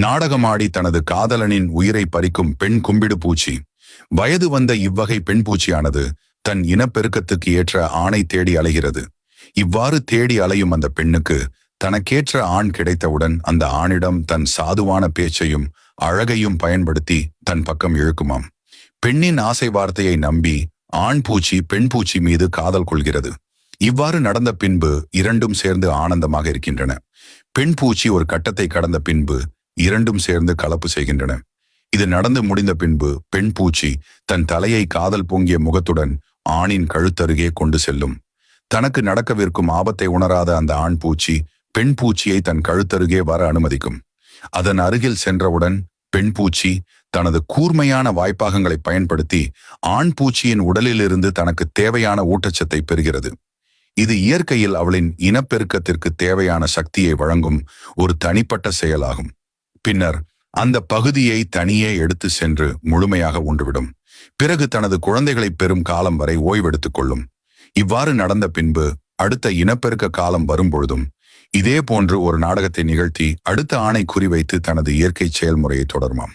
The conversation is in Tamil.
நாடகமாடி தனது காதலனின் உயிரை பறிக்கும் பெண் கும்பிடு பூச்சி. வயது வந்த இவ்வகை பெண் பூச்சியானது தன் இனப்பெருக்கத்துக்கு ஏற்ற ஆணை தேடி அலைகிறது. இவ்வாறு தேடி அலையும் அந்த பெண்ணுக்கு தனக்கேற்ற ஆண் கிடைத்தவுடன் அந்த ஆணிடம் தன் சாதுவான பேச்சையும் அழகையும் பயன்படுத்தி தன் பக்கம் இழுக்குமாம். பெண்ணின் ஆசை வார்த்தையை நம்பி ஆண் பூச்சி பெண் பூச்சி மீது காதல் கொள்கிறது. இவ்வாறு நடந்த பின்பு இரண்டும் சேர்ந்து ஆனந்தமாக இருக்கின்றன. பெண் பூச்சி ஒரு கட்டத்தை கடந்த பின்பு இரண்டும் சேர்ந்து கலப்பு செய்கின்றன. இது நடந்து முடிந்த பின்பு பெண் பூச்சி தன் தலையை காதல் பொங்கிய முகத்துடன் ஆணின் கழுத்தருகே கொண்டு செல்லும். தனக்கு நடக்கவிருக்கும் ஆபத்தை உணராத அந்த ஆண் பூச்சி பெண் பூச்சியை தன் கழுத்தருகே வர அனுமதிக்கும். அதன் அருகில் சென்றவுடன் பெண் பூச்சி தனது கூர்மையான வாய்ப்பாகங்களை பயன்படுத்தி ஆண் பூச்சியின் உடலிலிருந்து தனக்கு தேவையான ஊட்டச்சத்தை பெறுகிறது. இது இயற்கையில் அவளின் இனப்பெருக்கத்திற்கு தேவையான சக்தியை வழங்கும் ஒரு தனிப்பட்ட செயலாகும். பின்னர் அந்த பகுதியை தனியே எடுத்து சென்று முழுமையாக உண்டுவிடும். பிறகு தனது குழந்தைகளை பெறும் காலம் வரை ஓய்வெடுத்துக் கொள்ளும். இவ்வாறு நடந்த பின்பு அடுத்த இனப்பெருக்க காலம் வரும்பொழுதும் இதே போன்று ஒரு நாடகத்தை நிகழ்த்தி அடுத்த ஆணை குறிவைத்து தனது இயற்கை செயல்முறையை தொடருமாம்.